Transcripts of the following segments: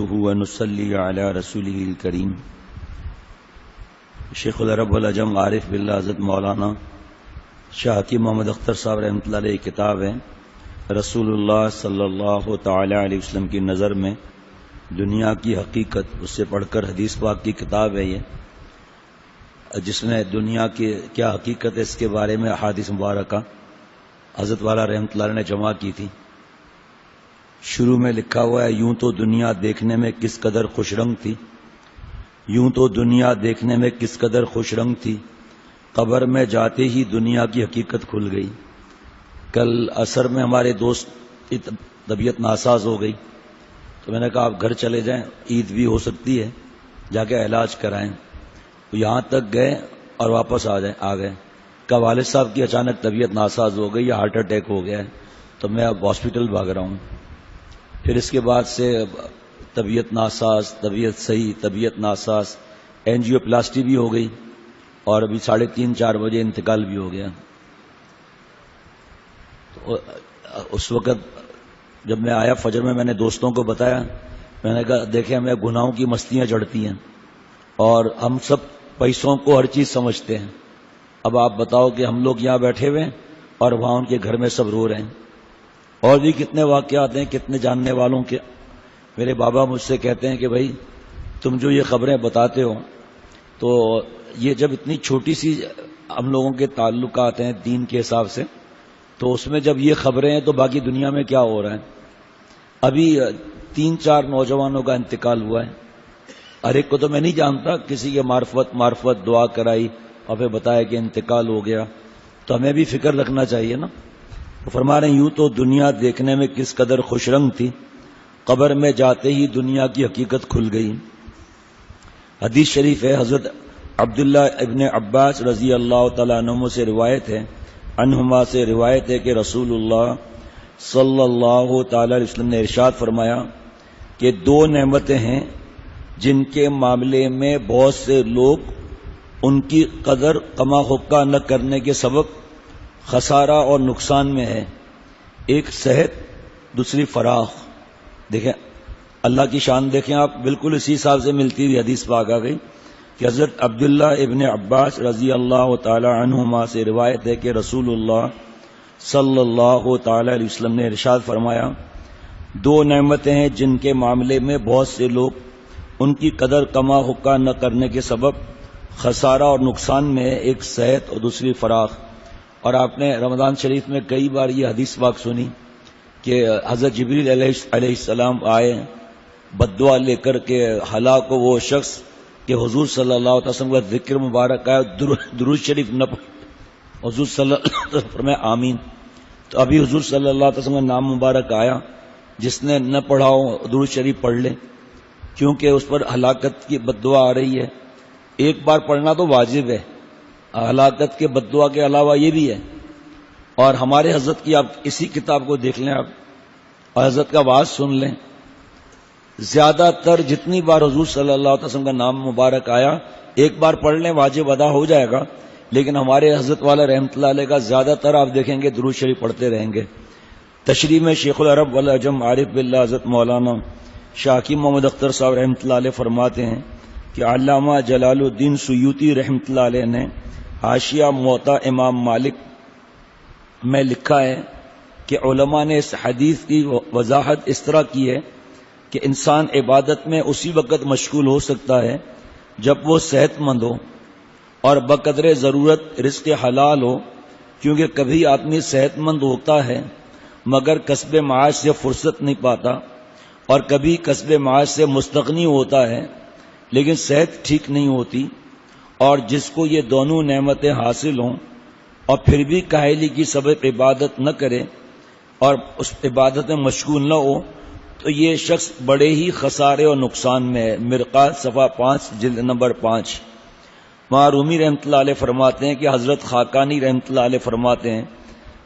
نحمده ونصلي على رسوله الكريم. شیخ العرب والعجم عارف باللہ حضرت مولانا شاہ حکیم محمد اختر صاحب رحمۃ اللہ علیہ کتاب ہے رسول اللہ صلی اللہ تعالی علیہ وسلم کی نظر میں دنیا کی حقیقت. اس سے پڑھ کر حدیث پاک کی کتاب ہے یہ، جس میں دنیا کی کیا حقیقت ہے اس کے بارے میں احادیث مبارکہ حضرت والا رحمۃ اللہ علیہ نے جمع کی تھی. شروع میں لکھا ہوا ہے، یوں تو دنیا دیکھنے میں کس قدر خوش رنگ تھی، یوں تو دنیا دیکھنے میں کس قدر خوش رنگ تھی، قبر میں جاتے ہی دنیا کی حقیقت کھل گئی. کل عصر میں ہمارے دوست کی طبیعت ناساز ہو گئی تو میں نے کہا آپ گھر چلے جائیں، عید بھی ہو سکتی ہے، جا کے علاج کرائیں. یہاں تک گئے اور واپس آ گئے. کہ والد صاحب کی اچانک طبیعت ناساز ہو گئی یا ہارٹ اٹیک ہو گیا ہے تو میں اب ہاسپٹل بھاگ رہا ہوں. پھر اس کے بعد سے طبیعت ناساز، طبیعت صحیح، طبیعت ناساز، اینجیو پلاسٹی بھی ہو گئی اور ابھی 3:30-4 بجے انتقال بھی ہو گیا. تو اس وقت جب میں آیا فجر میں نے دوستوں کو بتایا، میں نے کہا دیکھیں ہمیں گناہوں کی مستیاں چڑھتی ہیں اور ہم سب پیسوں کو ہر چیز سمجھتے ہیں. اب آپ بتاؤ کہ ہم لوگ یہاں بیٹھے ہوئے ہیں اور وہاں ان کے گھر میں سب رو رہے ہیں. اور بھی کتنے واقعات ہیں کتنے جاننے والوں کے. میرے بابا مجھ سے کہتے ہیں کہ بھائی تم جو یہ خبریں بتاتے ہو تو یہ جب اتنی چھوٹی سی ہم لوگوں کے تعلقات ہیں دین کے حساب سے، تو اس میں جب یہ خبریں ہیں تو باقی دنیا میں کیا ہو رہا ہے. ابھی 3-4 نوجوانوں کا انتقال ہوا ہے. ہر ایک کو تو میں نہیں جانتا، کسی کے معرفت دعا کرائی اور پھر بتایا کہ انتقال ہو گیا. تو ہمیں بھی فکر رکھنا چاہیے نا. فرما رہے ہیں، یوں تو دنیا دیکھنے میں کس قدر خوش رنگ تھی، قبر میں جاتے ہی دنیا کی حقیقت کھل گئی. حدیث شریف ہے، حضرت عبداللہ ابن عباس رضی اللہ تعالیٰ عنہ سے روایت ہے، عنہما سے روایت ہے کہ رسول اللہ صلی اللہ تعالی علیہ وسلم نے ارشاد فرمایا کہ 2 نعمتیں ہیں جن کے معاملے میں بہت سے لوگ ان کی قدر کما حقہ نہ کرنے کے سبب خسارہ اور نقصان میں ہے. ایک صحت، دوسری فراخ. دیکھیں اللہ کی شان دیکھیں آپ، بالکل اسی حساب سے ملتی ہوئی حدیث پاک آ گئی کہ حضرت عبداللہ ابن عباس رضی اللہ تعالی عنہما سے روایت ہے کہ رسول اللہ صلی اللہ تعالی علیہ وسلم نے ارشاد فرمایا، 2 نعمتیں ہیں جن کے معاملے میں بہت سے لوگ ان کی قدر کما حقہ نہ کرنے کے سبب خسارہ اور نقصان میں ہے، ایک صحت اور دوسری فراخ. اور آپ نے رمضان شریف میں کئی بار یہ حدیث پاک سنی کہ حضرت جبریل علیہ السلام آئے بد دعا لے کر کے ہلاک وہ شخص کہ حضور صلی اللہ علیہ وسلم کا ذکر مبارک آیا، درود شریف نہ پڑھ. حضور صلی اللہ علیہ وسلم فرمائے آمین. تو ابھی حضور صلی اللہ علیہ وسلم کا نام مبارک آیا، جس نے نہ پڑھا ہو درود شریف پڑھ لے، کیونکہ اس پر ہلاکت کی بد دعا آ رہی ہے. ایک بار پڑھنا تو واجب ہے، ہلاکت کے بد دعا کے علاوہ یہ بھی ہے. اور ہمارے حضرت کی آپ اسی کتاب کو دیکھ لیں آپ اور حضرت کا واعظ سن لیں، زیادہ تر جتنی بار حضور صلی اللہ علیہ وسلم کا نام مبارک آیا ایک بار پڑھ لیں واجب ادا ہو جائے گا. لیکن ہمارے حضرت والا رحمۃ اللہ علیہ کا زیادہ تر آپ دیکھیں گے درود شریف پڑھتے رہیں گے. تشریح میں شیخ العرب والعجم عارف باللہ حضرت مولانا شاہ حکیم محمد اختر صاحب رحمۃ اللہ علیہ فرماتے ہیں کہ علامہ جلال الدین سیوطی رحمۃ اللہ علیہ نے حاشیہ موطا امام مالک میں لکھا ہے کہ علماء نے اس حدیث کی وضاحت اس طرح کی ہے کہ انسان عبادت میں اسی وقت مشغول ہو سکتا ہے جب وہ صحت مند ہو اور بقدر ضرورت رزق حلال ہو، کیونکہ کبھی آدمی صحت مند ہوتا ہے مگر کسب معاش سے فرصت نہیں پاتا، اور کبھی کسب معاش سے مستغنی ہوتا ہے لیکن صحت ٹھیک نہیں ہوتی. اور جس کو یہ دونوں نعمتیں حاصل ہوں اور پھر بھی کاہلی کی سبب عبادت نہ کرے اور اس عبادت میں مشغول نہ ہو تو یہ شخص بڑے ہی خسارے اور نقصان میں ہے. مرقات صفحہ 5 جلد نمبر 5. معرومی رحمۃ اللہ علیہ فرماتے ہیں کہ حضرت خاقانی رحمۃ اللہ علیہ فرماتے ہیں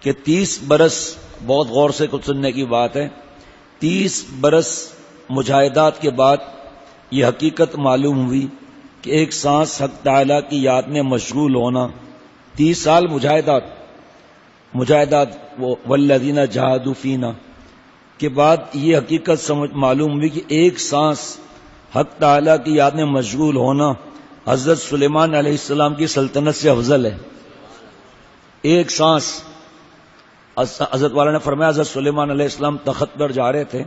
کہ 30 برس، بہت غور سے کچھ سننے کی بات ہے، 30 برس مجاہدات کے بعد یہ حقیقت معلوم ہوئی کہ ایک سانس حق تعالیٰ کی یاد میں مشغول ہونا، 30 سال مجاہدات والذین جاہدوا فینا، کے بعد یہ حقیقت معلوم ہوئی کہ ایک سانس حق تعالیٰ کی یاد میں مشغول ہونا حضرت سلیمان علیہ السلام کی سلطنت سے افضل ہے. ایک سانس. حضرت والا نے فرمایا حضرت سلیمان علیہ السلام تخت پر جا رہے تھے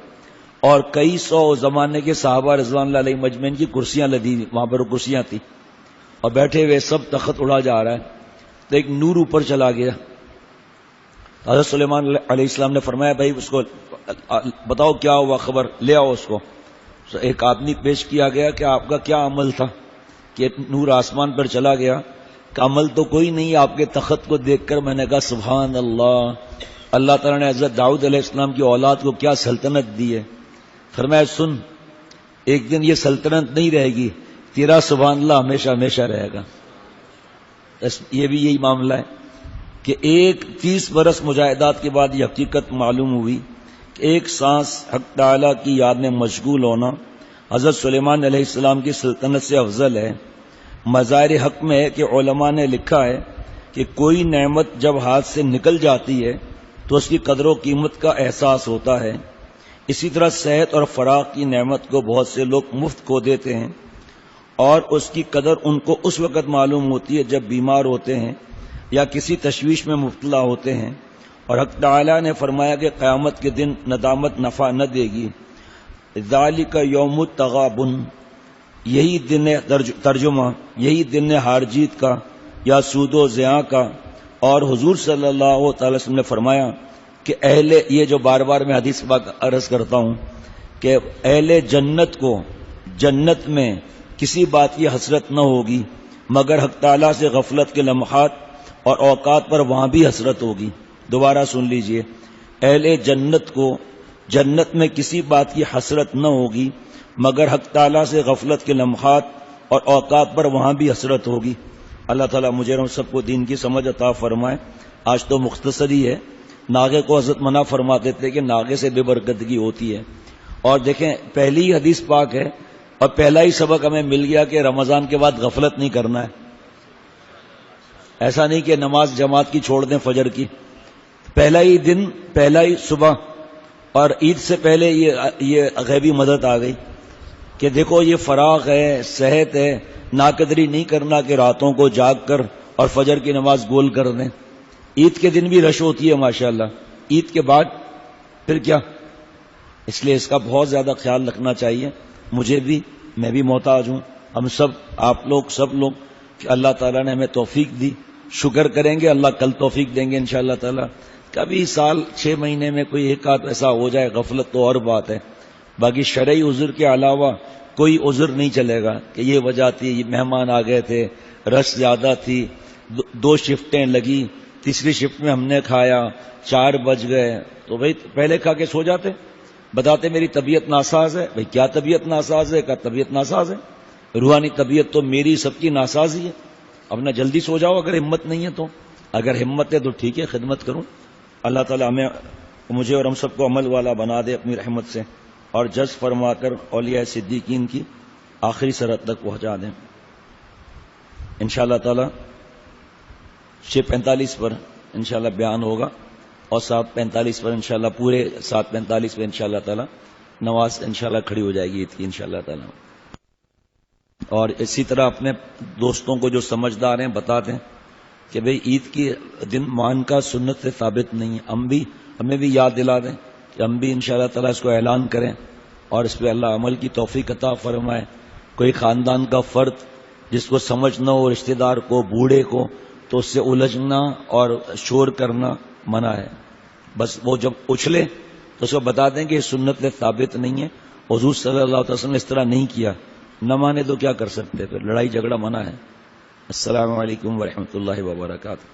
اور کئی سو زمانے کے صحابہ رضوان اللہ علیہ مجمعین کی کرسیاں لدی، وہاں پر کرسیاں تھیں اور بیٹھے ہوئے سب تخت اڑا جا رہا ہے. تو ایک نور اوپر چلا گیا. حضرت سلیمان علیہ السلام نے فرمایا بھائی اس کو بتاؤ کیا ہوا، خبر لے آؤ اس کو. ایک آدمی پیش کیا گیا کہ آپ کا کیا عمل تھا کہ نور آسمان پر چلا گیا؟ کہ عمل تو کوئی نہیں، آپ کے تخت کو دیکھ کر میں نے کہا سبحان اللہ، اللہ تعالیٰ نے حضرت داؤد علیہ السلام کی اولاد کو کیا سلطنت دی ہے. فرمایا سن، ایک دن یہ سلطنت نہیں رہے گی، تیرا سبحان اللہ ہمیشہ ہمیشہ رہے گا. یہ بھی یہی معاملہ ہے کہ 30 برس مجاہدات کے بعد یہ حقیقت معلوم ہوئی کہ ایک سانس حق تعالیٰ کی یاد میں مشغول ہونا حضرت سلیمان علیہ السلام کی سلطنت سے افضل ہے. مظاہر حق میں ہے کہ علماء نے لکھا ہے کہ کوئی نعمت جب ہاتھ سے نکل جاتی ہے تو اس کی قدر و قیمت کا احساس ہوتا ہے. اسی طرح صحت اور فراغ کی نعمت کو بہت سے لوگ مفت کھو دیتے ہیں اور اس کی قدر ان کو اس وقت معلوم ہوتی ہے جب بیمار ہوتے ہیں یا کسی تشویش میں مبتلا ہوتے ہیں. اور حق تعالیٰ نے فرمایا کہ قیامت کے دن ندامت نفع نہ دے گی. ذالک یوم التغابن، یہی دن ترجمہ یہی دن ہار جیت کا یا سود و زیاں کا. اور حضور صلی اللہ تعالی وسلم نے فرمایا کہ یہ جو بار بار میں حدیث پاک عرض کرتا ہوں کہ اہل جنت کو جنت میں کسی بات کی حسرت نہ ہوگی مگر حق تعالیٰ سے غفلت کے لمحات اور اوقات پر وہاں بھی حسرت ہوگی. دوبارہ سن لیجئے، اہل جنت کو جنت میں کسی بات کی حسرت نہ ہوگی مگر حق تعالیٰ سے غفلت کے لمحات اور اوقات پر وہاں بھی حسرت ہوگی. اللہ تعالیٰ مجھے اور سب کو دین کی سمجھ عطا فرمائے. آج تو مختصر ہی ہے. ناغے کو حضرت منع فرماتے تھے کہ ناغے سے بے برکتگی ہوتی ہے. اور دیکھیں پہلی حدیث پاک ہے اور پہلا ہی سبق ہمیں مل گیا کہ رمضان کے بعد غفلت نہیں کرنا ہے. ایسا نہیں کہ نماز جماعت کی چھوڑ دیں فجر کی. پہلا ہی دن، پہلا ہی صبح اور عید سے پہلے یہ غیبی مدد آ گئی کہ دیکھو یہ فراغ ہے، صحت ہے، ناقدری نہیں کرنا کہ راتوں کو جاگ کر اور فجر کی نماز گول کر دیں. عید کے دن بھی رش ہوتی ہے ماشاءاللہ، عید کے بعد پھر کیا. اس لیے اس کا بہت زیادہ خیال رکھنا چاہیے. مجھے بھی، میں بھی محتاج ہوں، ہم سب، آپ لوگ، سب لوگ کہ اللہ تعالیٰ نے ہمیں توفیق دی. شکر کریں گے، اللہ کل توفیق دیں گے انشاءاللہ تعالیٰ. کبھی سال 6 مہینے میں کوئی ایک آدھ ایسا ہو جائے غفلت تو اور بات ہے. باقی شرعی عذر کے علاوہ کوئی عذر نہیں چلے گا کہ یہ وجہ تھی، یہ مہمان آ گئے تھے، رش زیادہ تھی، 2 شفٹیں لگی، تیسری شفٹ میں ہم نے کھایا، 4 بج گئے. تو بھائی پہلے کھا کے سو جاتے. بتاتے میری طبیعت ناساز ہے. بھائی کیا طبیعت ناساز ہے؟ کیا طبیعت ناساز ہے؟ روحانی طبیعت تو میری سب کی ناساز ہی ہے. اپنا جلدی سو جاؤ اگر ہمت نہیں ہے تو. اگر ہمت ہے تو ٹھیک ہے، خدمت کروں. اللہ تعالیٰ ہمیں، مجھے اور ہم سب کو عمل والا بنا دے اپنی رحمت سے اور جذب فرما کر اولیاء صدیقین کی آخری سرحد تک پہنچا دیں انشاءاللہ تعالیٰ. 6:45 پر انشاءاللہ بیان ہوگا اور 7:45 پر انشاءاللہ، پورے 7:45 پر انشاءاللہ تعالیٰ نماز انشاءاللہ کھڑی ہو جائے گی عید کی انشاءاللہ تعالیٰ. اور اسی طرح اپنے دوستوں کو جو سمجھدار ہیں بتا دیں کہ بھئی عید کی دن مان کا سنت سے ثابت نہیں ہے. ہمیں بھی یاد دلا دیں کہ ہم بھی انشاءاللہ تعالیٰ اس کو اعلان کریں اور اس پہ اللہ عمل کی توفیق عطا فرمائے. کوئی خاندان کا فرد جس کو سمجھ نہ ہو، رشتہ دار کو، بوڑھے کو، تو اس سے الجھنا اور شور کرنا منع ہے. بس وہ جب اچھلے تو اس کو بتا دیں کہ یہ سنت سے ثابت نہیں ہے. حضور صلی اللہ علیہ وسلم نے اس طرح نہیں کیا. نہ مانے تو کیا کر سکتے، پھر لڑائی جھگڑا منع ہے. السلام علیکم ورحمۃ اللہ وبرکاتہ.